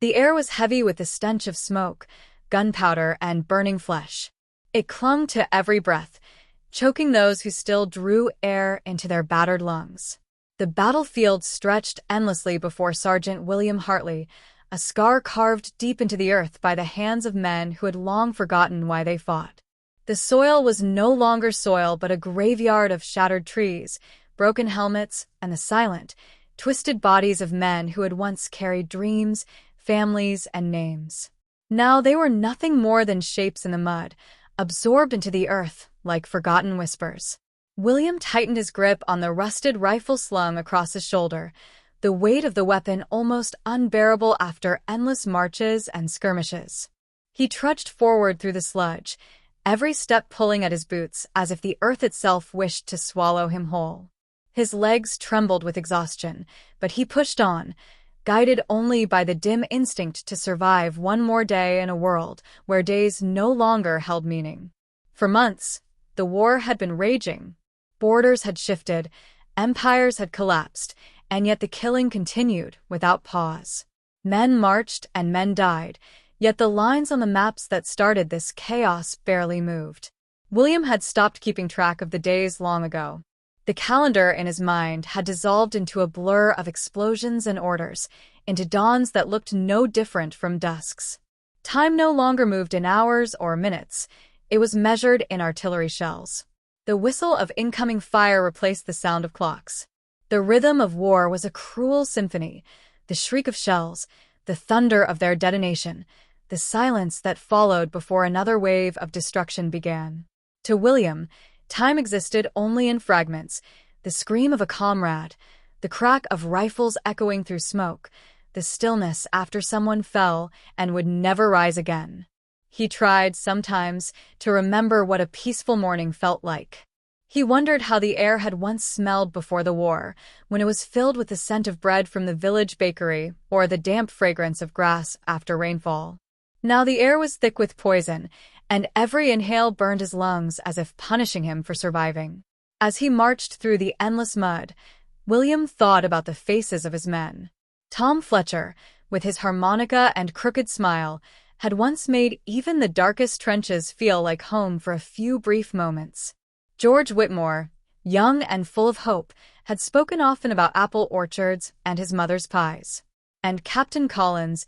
The air was heavy with the stench of smoke, gunpowder, and burning flesh. It clung to every breath, choking those who still drew air into their battered lungs. The battlefield stretched endlessly before Sergeant William Hartley, a scar carved deep into the earth by the hands of men who had long forgotten why they fought. The soil was no longer soil but a graveyard of shattered trees, broken helmets, and the silent, twisted bodies of men who had once carried dreams, families, and names. Now they were nothing more than shapes in the mud, absorbed into the earth like forgotten whispers. William tightened his grip on the rusted rifle slung across his shoulder, the weight of the weapon almost unbearable after endless marches and skirmishes. He trudged forward through the sludge, every step pulling at his boots as if the earth itself wished to swallow him whole. His legs trembled with exhaustion, but he pushed on, guided only by the dim instinct to survive one more day in a world where days no longer held meaning. For months, the war had been raging. Borders had shifted, empires had collapsed, and yet the killing continued without pause. Men marched and men died, yet the lines on the maps that started this chaos barely moved. William had stopped keeping track of the days long ago. The calendar in his mind had dissolved into a blur of explosions and orders, into dawns that looked no different from dusks. Time no longer moved in hours or minutes. It was measured in artillery shells. The whistle of incoming fire replaced the sound of clocks. The rhythm of war was a cruel symphony, the shriek of shells, the thunder of their detonation, the silence that followed before another wave of destruction began. To William, time existed only in fragments, the scream of a comrade, the crack of rifles echoing through smoke, the stillness after someone fell and would never rise again. He tried, sometimes, to remember what a peaceful morning felt like. He wondered how the air had once smelled before the war, when it was filled with the scent of bread from the village bakery or the damp fragrance of grass after rainfall. Now the air was thick with poison, and every inhale burned his lungs as if punishing him for surviving. As he marched through the endless mud, William thought about the faces of his men. Tom Fletcher, with his harmonica and crooked smile, had once made even the darkest trenches feel like home for a few brief moments. George Whitmore, young and full of hope, had spoken often about apple orchards and his mother's pies. And Captain Collins,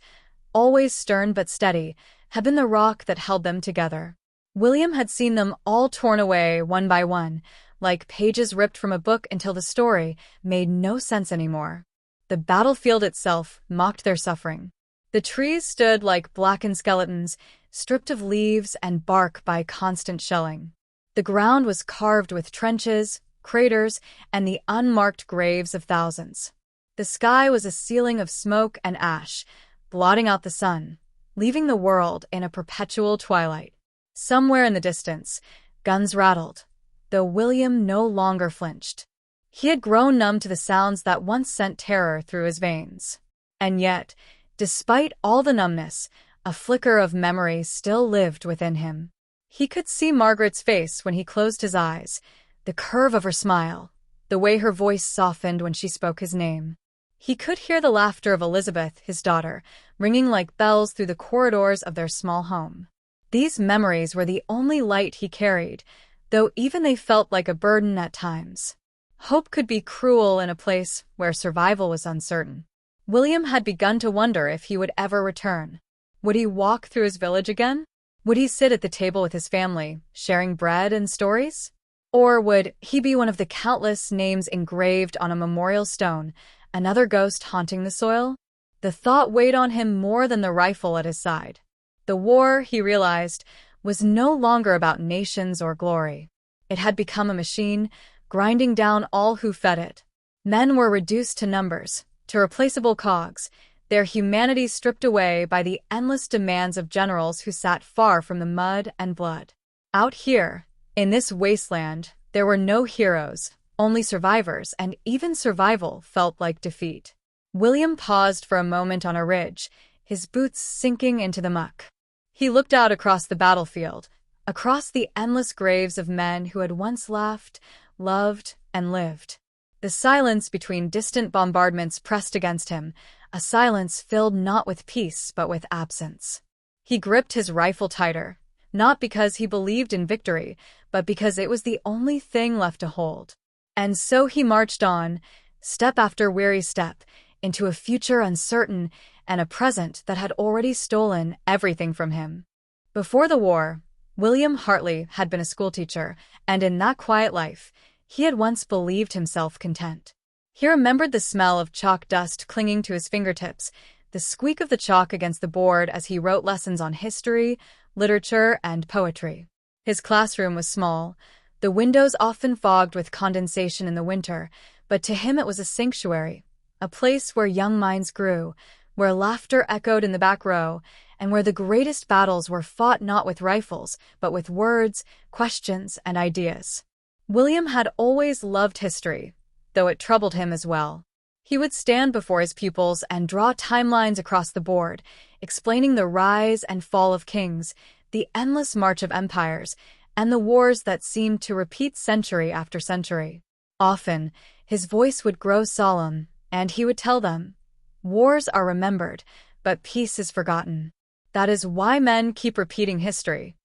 always stern but steady, had been the rock that held them together. William had seen them all torn away one by one, like pages ripped from a book until the story made no sense anymore. The battlefield itself mocked their suffering. The trees stood like blackened skeletons, stripped of leaves and bark by constant shelling. The ground was carved with trenches, craters, and the unmarked graves of thousands. The sky was a ceiling of smoke and ash, blotting out the sun, leaving the world in a perpetual twilight. Somewhere in the distance, guns rattled, though William no longer flinched. He had grown numb to the sounds that once sent terror through his veins. And yet, despite all the numbness, a flicker of memory still lived within him. He could see Margaret's face when he closed his eyes, the curve of her smile, the way her voice softened when she spoke his name. He could hear the laughter of Elizabeth, his daughter, ringing like bells through the corridors of their small home. These memories were the only light he carried, though even they felt like a burden at times. Hope could be cruel in a place where survival was uncertain. William had begun to wonder if he would ever return. Would he walk through his village again? Would he sit at the table with his family, sharing bread and stories? Or would he be one of the countless names engraved on a memorial stone, another ghost haunting the soil? The thought weighed on him more than the rifle at his side. The war, he realized, was no longer about nations or glory. It had become a machine, grinding down all who fed it. Men were reduced to numbers, to replaceable cogs, their humanity stripped away by the endless demands of generals who sat far from the mud and blood. Out here, in this wasteland, there were no heroes, only survivors, and even survival felt like defeat. William paused for a moment on a ridge, his boots sinking into the muck. He looked out across the battlefield, across the endless graves of men who had once laughed, loved, and lived. The silence between distant bombardments pressed against him, a silence filled not with peace but with absence. He gripped his rifle tighter, not because he believed in victory, but because it was the only thing left to hold. And so he marched on, step after weary step, into a future uncertain and a present that had already stolen everything from him. Before the war, William Hartley had been a schoolteacher, and in that quiet life, he had once believed himself content. He remembered the smell of chalk dust clinging to his fingertips, the squeak of the chalk against the board as he wrote lessons on history, literature, and poetry. His classroom was small, the windows often fogged with condensation in the winter, but to him it was a sanctuary, a place where young minds grew, where laughter echoed in the back row, and where the greatest battles were fought not with rifles, but with words, questions, and ideas. William had always loved history, though it troubled him as well. He would stand before his pupils and draw timelines across the board, explaining the rise and fall of kings, the endless march of empires, and the wars that seemed to repeat century after century. Often, his voice would grow solemn, and he would tell them, "Wars are remembered, but peace is forgotten. That is why men keep repeating history."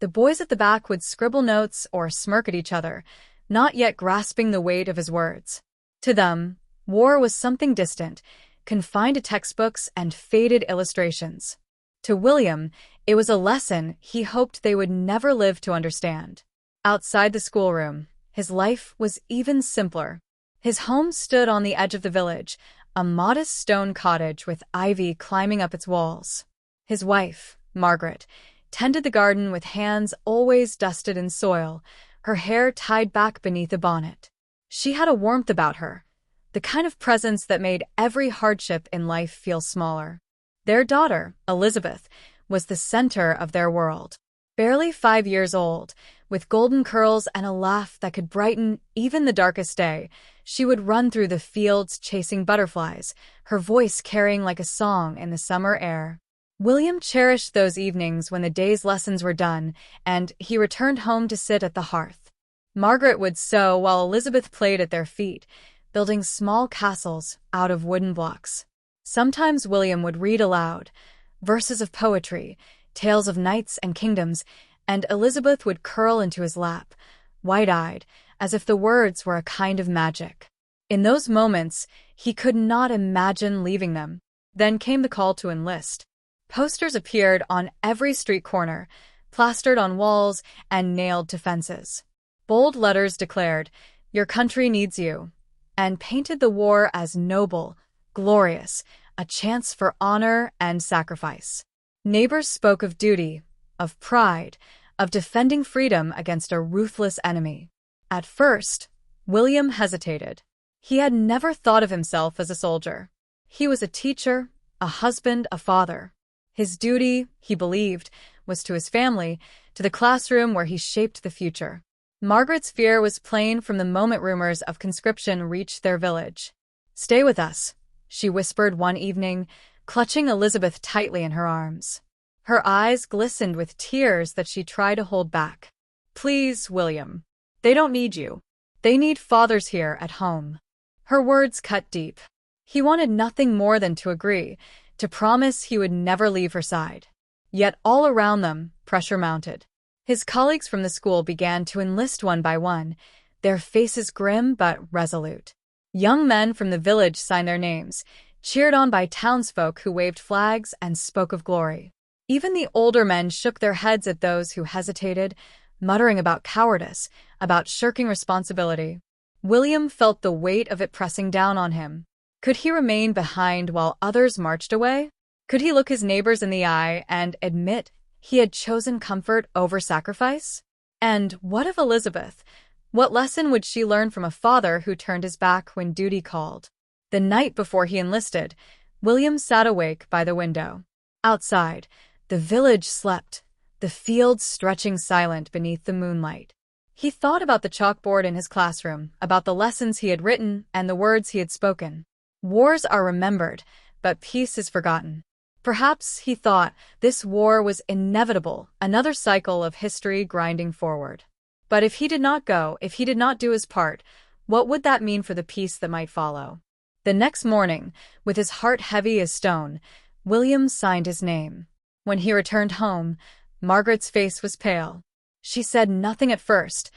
The boys at the back would scribble notes or smirk at each other, not yet grasping the weight of his words. To them, war was something distant, confined to textbooks and faded illustrations. To William, it was a lesson he hoped they would never live to understand. Outside the schoolroom, his life was even simpler. His home stood on the edge of the village, a modest stone cottage with ivy climbing up its walls. His wife, Margaret, tended the garden with hands always dusted in soil, her hair tied back beneath a bonnet. She had a warmth about her, the kind of presence that made every hardship in life feel smaller. Their daughter, Elizabeth, was the center of their world. Barely 5 years old, with golden curls and a laugh that could brighten even the darkest day, she would run through the fields chasing butterflies, her voice carrying like a song in the summer air. William cherished those evenings when the day's lessons were done, and he returned home to sit at the hearth. Margaret would sew while Elizabeth played at their feet, building small castles out of wooden blocks. Sometimes William would read aloud, verses of poetry, tales of knights and kingdoms, and Elizabeth would curl into his lap, wide-eyed, as if the words were a kind of magic. In those moments, he could not imagine leaving them. Then came the call to enlist. Posters appeared on every street corner, plastered on walls and nailed to fences. Bold letters declared, "Your country needs you," and painted the war as noble, glorious, a chance for honor and sacrifice. Neighbors spoke of duty, of pride, of defending freedom against a ruthless enemy. At first, William hesitated. He had never thought of himself as a soldier. He was a teacher, a husband, a father. His duty, he believed, was to his family, to the classroom where he shaped the future. Margaret's fear was plain from the moment rumors of conscription reached their village. "Stay with us," she whispered one evening, clutching Elizabeth tightly in her arms. Her eyes glistened with tears that she tried to hold back. "Please, William. They don't need you. They need fathers here at home." Her words cut deep. He wanted nothing more than to agree, to promise he would never leave her side. Yet all around them, pressure mounted. His colleagues from the school began to enlist one by one, their faces grim but resolute. Young men from the village signed their names, cheered on by townsfolk who waved flags and spoke of glory. Even the older men shook their heads at those who hesitated, muttering about cowardice, about shirking responsibility. William felt the weight of it pressing down on him. Could he remain behind while others marched away? Could he look his neighbors in the eye and admit he had chosen comfort over sacrifice? And what of Elizabeth? What lesson would she learn from a father who turned his back when duty called? The night before he enlisted, William sat awake by the window. Outside, the village slept, the fields stretching silent beneath the moonlight. He thought about the chalkboard in his classroom, about the lessons he had written and the words he had spoken. Wars are remembered, but peace is forgotten. Perhaps, he thought, this war was inevitable, another cycle of history grinding forward. But if he did not go, if he did not do his part, what would that mean for the peace that might follow? The next morning, with his heart heavy as stone, William signed his name. When he returned home, Margaret's face was pale. She said nothing at first,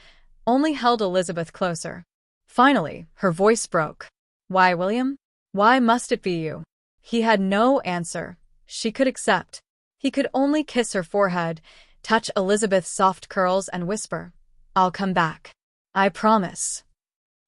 only held Elizabeth closer. Finally, her voice broke. "Why, William? Why must it be you?" He had no answer she could accept. He could only kiss her forehead, touch Elizabeth's soft curls and whisper, "I'll come back. I promise."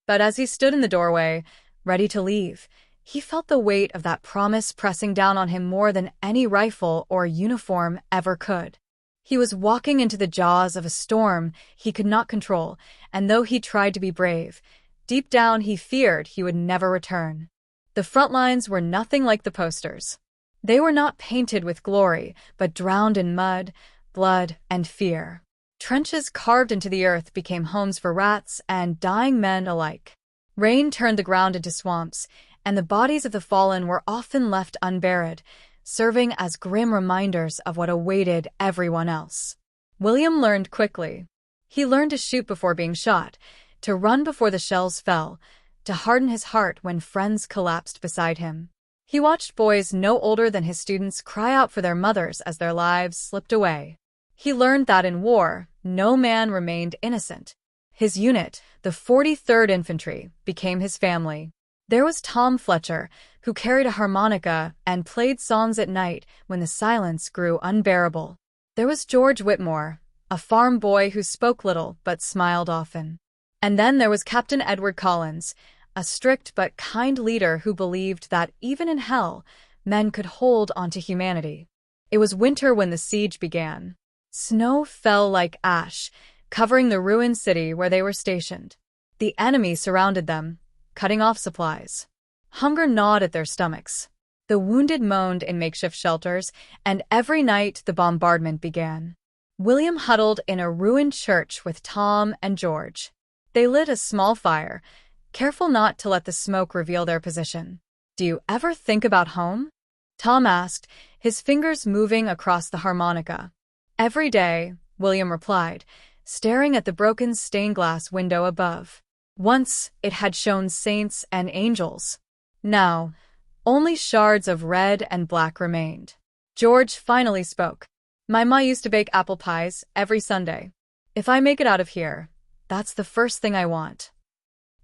But as he stood in the doorway, ready to leave, he felt the weight of that promise pressing down on him more than any rifle or uniform ever could. He was walking into the jaws of a storm he could not control, and though he tried to be brave, deep down he feared he would never return. The front lines were nothing like the posters. They were not painted with glory, but drowned in mud, blood, and fear. Trenches carved into the earth became homes for rats and dying men alike. Rain turned the ground into swamps, and the bodies of the fallen were often left unburied, serving as grim reminders of what awaited everyone else. William learned quickly. He learned to shoot before being shot, to run before the shells fell, to harden his heart when friends collapsed beside him. He watched boys no older than his students cry out for their mothers as their lives slipped away. He learned that in war, no man remained innocent. His unit, the 43rd Infantry, became his family. There was Tom Fletcher, who carried a harmonica and played songs at night when the silence grew unbearable. There was George Whitmore, a farm boy who spoke little but smiled often. And then there was Captain Edward Collins, a strict but kind leader who believed that even in hell, men could hold onto humanity. It was winter when the siege began. Snow fell like ash, covering the ruined city where they were stationed. The enemy surrounded them, cutting off supplies. Hunger gnawed at their stomachs. The wounded moaned in makeshift shelters, and every night the bombardment began. William huddled in a ruined church with Tom and George. They lit a small fire, careful not to let the smoke reveal their position. "Do you ever think about home?" Tom asked, his fingers moving across the harmonica. "Every day," William replied, staring at the broken stained glass window above. Once it had shown saints and angels. Now, only shards of red and black remained. George finally spoke. "My ma used to bake apple pies every Sunday. If I make it out of here, that's the first thing I want."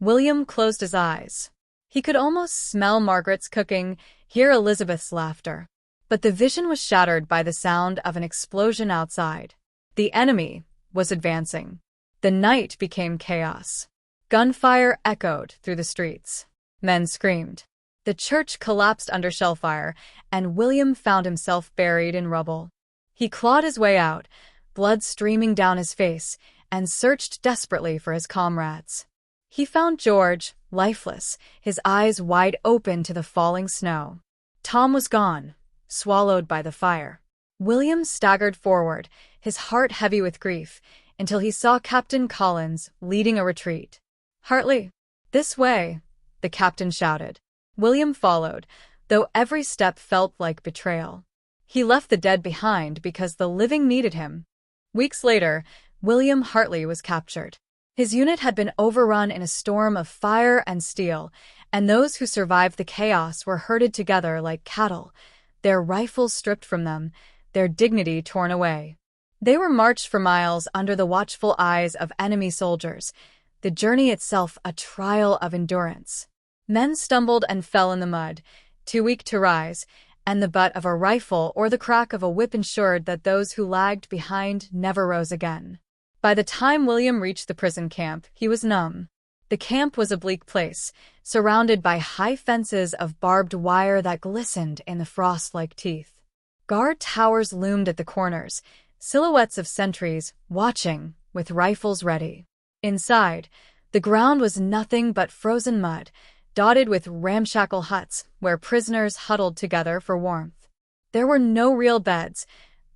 William closed his eyes. He could almost smell Margaret's cooking, hear Elizabeth's laughter. But the vision was shattered by the sound of an explosion outside. The enemy was advancing. The night became chaos. Gunfire echoed through the streets. Men screamed. The church collapsed under shellfire, and William found himself buried in rubble. He clawed his way out, blood streaming down his face, and searched desperately for his comrades. He found George, lifeless, his eyes wide open to the falling snow. Tom was gone, swallowed by the fire. William staggered forward, his heart heavy with grief, until he saw Captain Collins leading a retreat. "Hartley, this way," the captain shouted. William followed, though every step felt like betrayal. He left the dead behind because the living needed him. Weeks later, William Hartley was captured. His unit had been overrun in a storm of fire and steel, and those who survived the chaos were herded together like cattle, their rifles stripped from them, their dignity torn away. They were marched for miles under the watchful eyes of enemy soldiers, the journey itself a trial of endurance. Men stumbled and fell in the mud, too weak to rise, and the butt of a rifle or the crack of a whip ensured that those who lagged behind never rose again. By the time William reached the prison camp, he was numb. The camp was a bleak place, surrounded by high fences of barbed wire that glistened in the frost like teeth. Guard towers loomed at the corners, silhouettes of sentries watching, with rifles ready. Inside, the ground was nothing but frozen mud, dotted with ramshackle huts where prisoners huddled together for warmth. There were no real beds,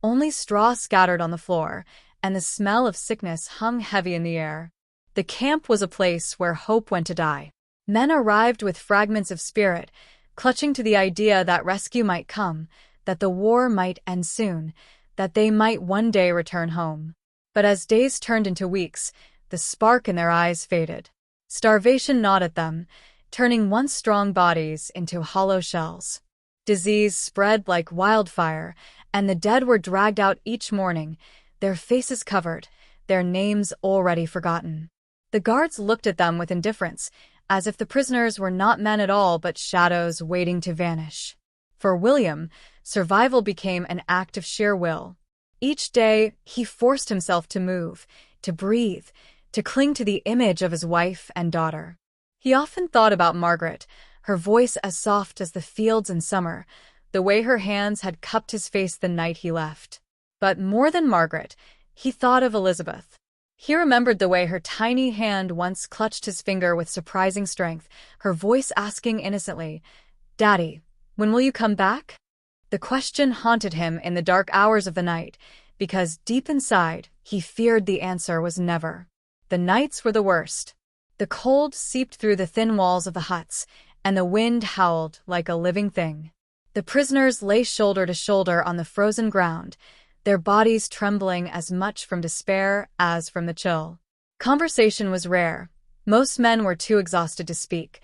only straw scattered on the floor, and the smell of sickness hung heavy in the air. The camp was a place where hope went to die. Men arrived with fragments of spirit, clutching to the idea that rescue might come, that the war might end soon, that they might one day return home. But as days turned into weeks, the spark in their eyes faded. Starvation gnawed at them, turning once strong bodies into hollow shells. Disease spread like wildfire, and the dead were dragged out each morning, their faces covered, their names already forgotten. The guards looked at them with indifference, as if the prisoners were not men at all but shadows waiting to vanish. For William, survival became an act of sheer will. Each day, he forced himself to move, to breathe, to cling to the image of his wife and daughter. He often thought about Margaret, her voice as soft as the fields in summer, the way her hands had cupped his face the night he left. But more than Margaret, he thought of Elizabeth. He remembered the way her tiny hand once clutched his finger with surprising strength, her voice asking innocently, "Daddy, when will you come back?" The question haunted him in the dark hours of the night, because deep inside, he feared the answer was never. The nights were the worst. The cold seeped through the thin walls of the huts, and the wind howled like a living thing. The prisoners lay shoulder to shoulder on the frozen ground, their bodies trembling as much from despair as from the chill. Conversation was rare. Most men were too exhausted to speak,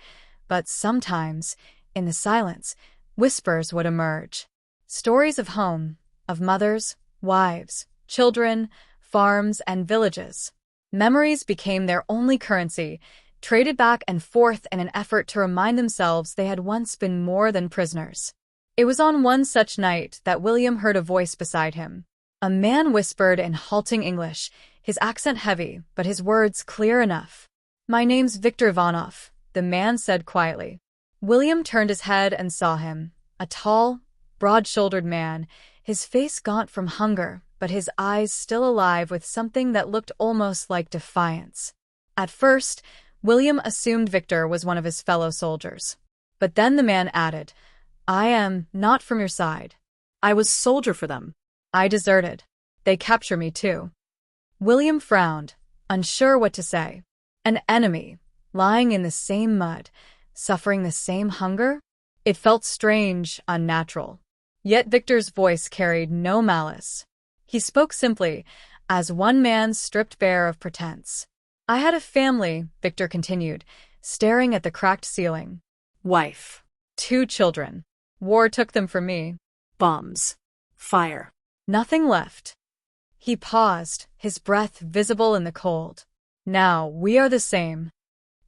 but sometimes, in the silence, whispers would emerge. Stories of home, of mothers, wives, children, farms, and villages. Memories became their only currency, traded back and forth in an effort to remind themselves they had once been more than prisoners. It was on one such night that William heard a voice beside him. A man whispered in halting English, his accent heavy, but his words clear enough. "My name's Victor Ivanov," the man said quietly. William turned his head and saw him, a tall, broad-shouldered man, his face gaunt from hunger, but his eyes still alive with something that looked almost like defiance. At first, William assumed Victor was one of his fellow soldiers. But then the man added, "I am not from your side. I was soldier for them. I deserted. They capture me too." William frowned, unsure what to say. An enemy, lying in the same mud, suffering the same hunger? It felt strange, unnatural. Yet Victor's voice carried no malice. He spoke simply, as one man stripped bare of pretense. "I had a family," Victor continued, staring at the cracked ceiling. "Wife. 2 children. War took them from me. Bombs. Fire. Nothing left." He paused, his breath visible in the cold. "Now we are the same."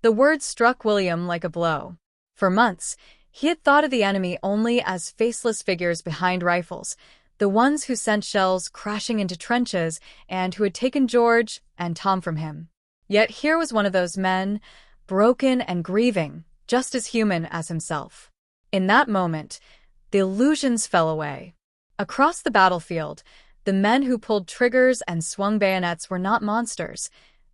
The words struck William like a blow. For months, he had thought of the enemy only as faceless figures behind rifles, the ones who sent shells crashing into trenches and who had taken George and Tom from him. Yet here was one of those men, broken and grieving, just as human as himself. In that moment, the illusions fell away. Across the battlefield, the men who pulled triggers and swung bayonets were not monsters.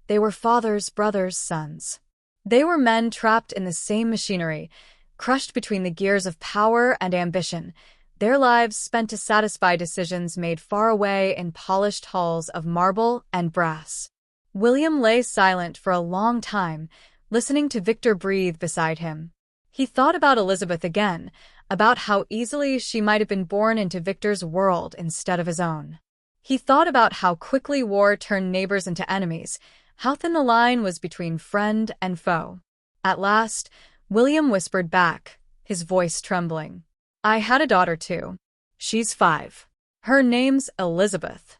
They were fathers, brothers, sons. They were men trapped in the same machinery, crushed between the gears of power and ambition, their lives spent to satisfy decisions made far away in polished halls of marble and brass. William lay silent for a long time, listening to Victor breathe beside him. He thought about Elizabeth again, about how easily she might have been born into Victor's world instead of his own. He thought about how quickly war turned neighbors into enemies, how thin the line was between friend and foe. At last, William whispered back, his voice trembling, "I had a daughter too. She's 5. Her name's Elizabeth."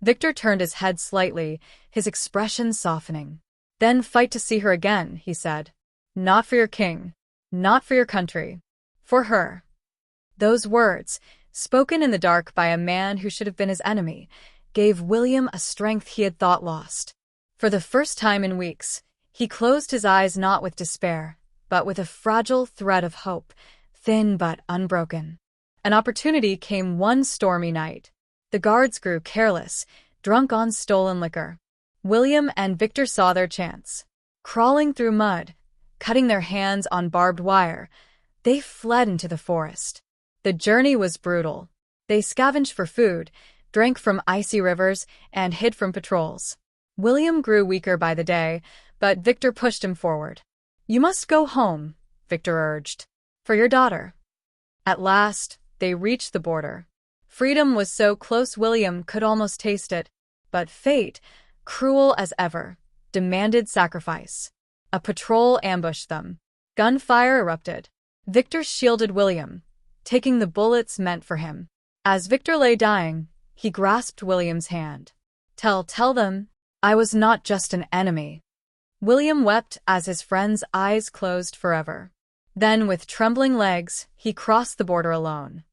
Victor turned his head slightly, his expression softening. "Then fight to see her again," he said. "Not for your king, not for your country, for her." Those words, spoken in the dark by a man who should have been his enemy, gave William a strength he had thought lost. For the first time in weeks, he closed his eyes not with despair, but with a fragile thread of hope, thin but unbroken. An opportunity came one stormy night. The guards grew careless, drunk on stolen liquor. William and Victor saw their chance. Crawling through mud, cutting their hands on barbed wire, they fled into the forest. The journey was brutal. They scavenged for food, drank from icy rivers, and hid from patrols. William grew weaker by the day, but Victor pushed him forward. "You must go home," Victor urged. "For your daughter." At last, they reached the border. Freedom was so close William could almost taste it, but fate, cruel as ever, demanded sacrifice. A patrol ambushed them. Gunfire erupted. Victor shielded William, taking the bullets meant for him. As Victor lay dying, he grasped William's hand. Tell them, I was not just an enemy." William wept as his friend's eyes closed forever. Then, with trembling legs, he crossed the border alone.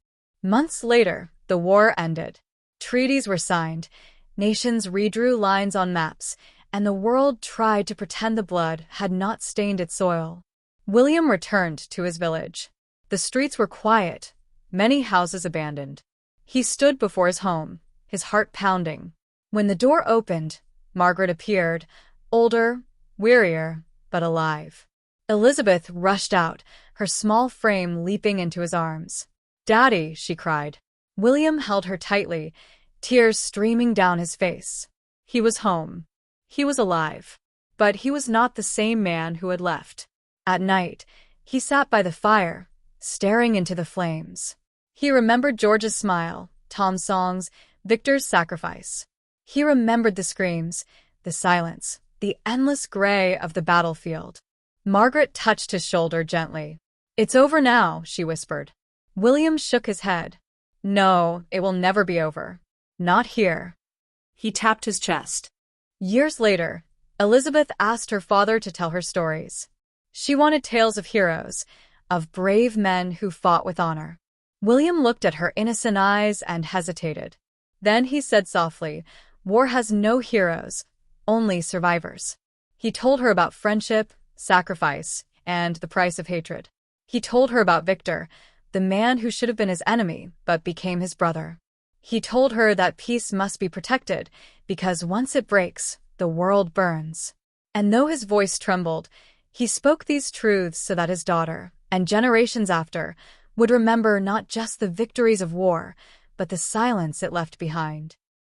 Months later, the war ended. Treaties were signed, nations redrew lines on maps, and the world tried to pretend the blood had not stained its soil. William returned to his village. The streets were quiet, many houses abandoned. He stood before his home, his heart pounding. When the door opened, Margaret appeared, older, wearier, but alive. Elizabeth rushed out, her small frame leaping into his arms. "Daddy," she cried. William held her tightly, tears streaming down his face. He was home. He was alive. But he was not the same man who had left. At night, he sat by the fire, staring into the flames. He remembered George's smile, Tom's songs, Victor's sacrifice. He remembered the screams, the silence, the endless gray of the battlefield. Margaret touched his shoulder gently. "It's over now," she whispered. William shook his head. "No, it will never be over. Not here." He tapped his chest. Years later, Elizabeth asked her father to tell her stories. She wanted tales of heroes, of brave men who fought with honor. William looked at her innocent eyes and hesitated. Then he said softly, "War has no heroes, only survivors." He told her about friendship, sacrifice, and the price of hatred. He told her about Victor, the man who should have been his enemy but became his brother. He told her that peace must be protected, because once it breaks, the world burns. And though his voice trembled, he spoke these truths so that his daughter, and generations after, would remember not just the victories of war, but the silence it left behind.